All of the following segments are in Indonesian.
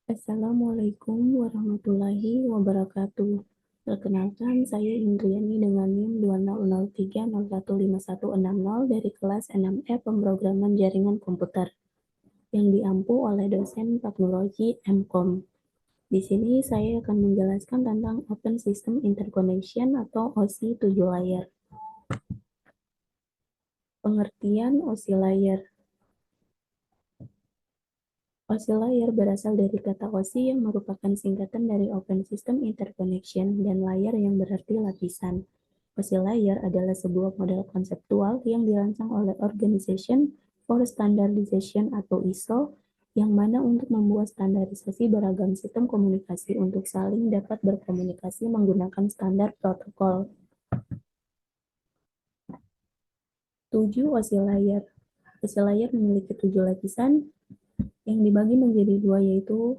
Assalamualaikum warahmatullahi wabarakatuh. Perkenalkan, saya Indriani dengan NIM 2003015160 dari kelas 6E Pemrograman Jaringan Komputer yang diampu oleh dosen teknologi MKOM. Di sini saya akan menjelaskan tentang Open System Interconnection atau OSI 7 layer. Pengertian OSI layer. OSI layer berasal dari kata OSI yang merupakan singkatan dari Open System Interconnection dan layer yang berarti lapisan. OSI layer adalah sebuah model konseptual yang dirancang oleh Organization for Standardization atau ISO yang mana untuk membuat standarisasi beragam sistem komunikasi untuk saling dapat berkomunikasi menggunakan standar protokol. 7 OSI layer. OSI layer memiliki 7 lapisan yang dibagi menjadi dua, yaitu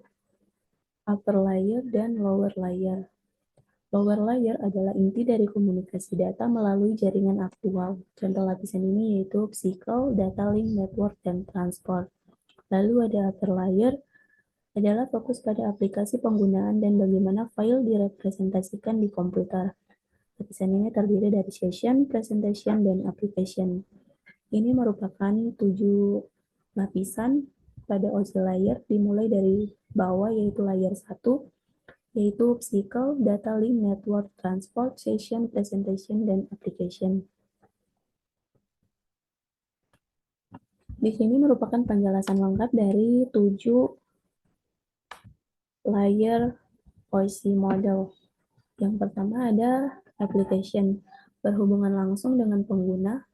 upper layer dan lower layer. Lower layer adalah inti dari komunikasi data melalui jaringan aktual. Contoh lapisan ini yaitu physical, data link, network, dan transport. Lalu ada upper layer, adalah fokus pada aplikasi penggunaan dan bagaimana file direpresentasikan di komputer. Lapisan ini terdiri dari session, presentation, dan application. Ini merupakan 7 lapisan pada OSI layer, dimulai dari bawah yaitu layer 1, yaitu physical, data link, network, transport, session, presentation, dan application. Di sini merupakan penjelasan lengkap dari 7 layer OSI model. Yang pertama ada application, berhubungan langsung dengan pengguna,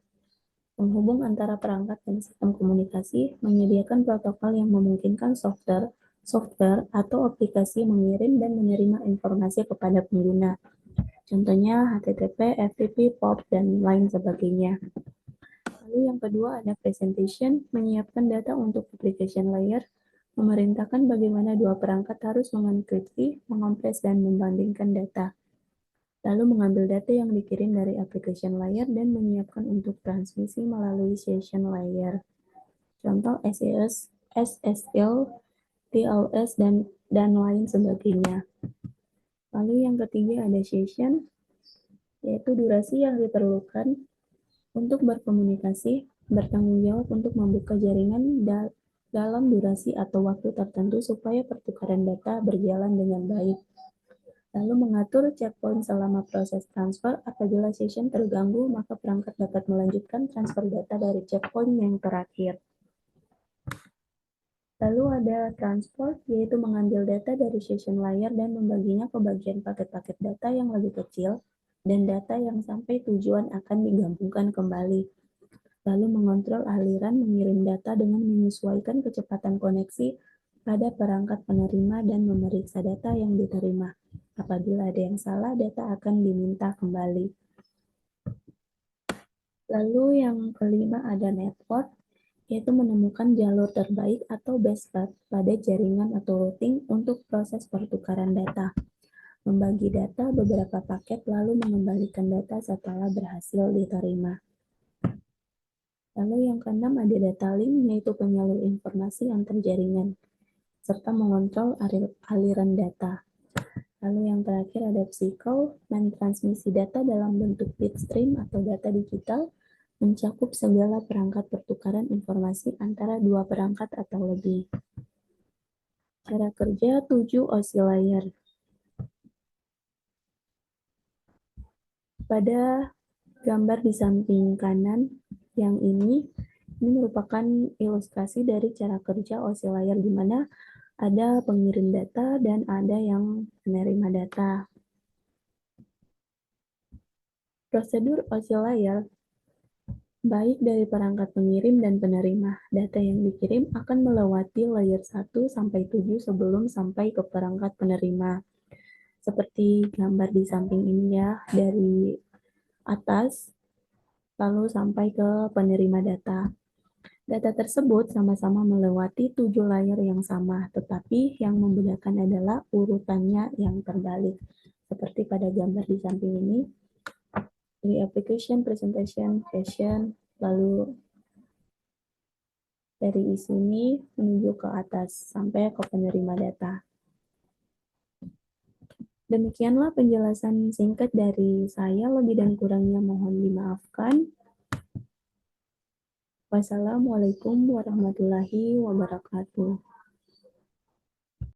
penghubung antara perangkat dan sistem komunikasi, menyediakan protokol yang memungkinkan software atau aplikasi mengirim dan menerima informasi kepada pengguna. Contohnya HTTP, FTP, POP, dan lain sebagainya. Lalu yang kedua ada presentation, menyiapkan data untuk application layer, memerintahkan bagaimana dua perangkat harus mengenkripsi, mengompres, dan membandingkan data. Lalu mengambil data yang dikirim dari application layer dan menyiapkan untuk transmisi melalui session layer. Contoh SSL, TLS, dan lain sebagainya. Lalu yang ketiga ada session, yaitu durasi yang diperlukan untuk berkomunikasi, bertanggung jawab untuk membuka jaringan dalam durasi atau waktu tertentu supaya pertukaran data berjalan dengan baik. Lalu mengatur checkpoint selama proses transfer. Apabila session terganggu, maka perangkat dapat melanjutkan transfer data dari checkpoint yang terakhir. Lalu ada transport, yaitu mengambil data dari session layer dan membaginya ke bagian paket-paket data yang lebih kecil, dan data yang sampai tujuan akan digabungkan kembali. Lalu mengontrol aliran mengirim data dengan menyesuaikan kecepatan koneksi pada perangkat penerima dan memeriksa data yang diterima. Apabila ada yang salah, data akan diminta kembali. Lalu yang kelima ada network, yaitu menemukan jalur terbaik atau best path pada jaringan atau routing untuk proses pertukaran data. Membagi data beberapa paket lalu mengembalikan data setelah berhasil diterima. Lalu yang keenam ada data link, yaitu penyalur informasi antar jaringan, serta mengontrol aliran data. Lalu yang terakhir ada physical, mentransmisi data dalam bentuk bitstream atau data digital, mencakup segala perangkat pertukaran informasi antara dua perangkat atau lebih. Cara kerja 7 OSI layer. Pada gambar di samping kanan yang ini merupakan ilustrasi dari cara kerja OSI layer, di mana ada pengirim data dan ada yang penerima data. Prosedur OSI layer baik dari perangkat pengirim dan penerima. Data yang dikirim akan melewati layer 1 sampai 7 sebelum sampai ke perangkat penerima. Seperti gambar di samping ini ya, dari atas lalu sampai ke penerima data. Data tersebut sama-sama melewati 7 layer yang sama, tetapi yang membedakan adalah urutannya yang terbalik. Seperti pada gambar di samping ini, di application, presentation, session, lalu dari isi ini menuju ke atas sampai ke penerima data. Demikianlah penjelasan singkat dari saya, lebih dan kurangnya mohon dimaafkan. Wassalamualaikum warahmatullahi wabarakatuh.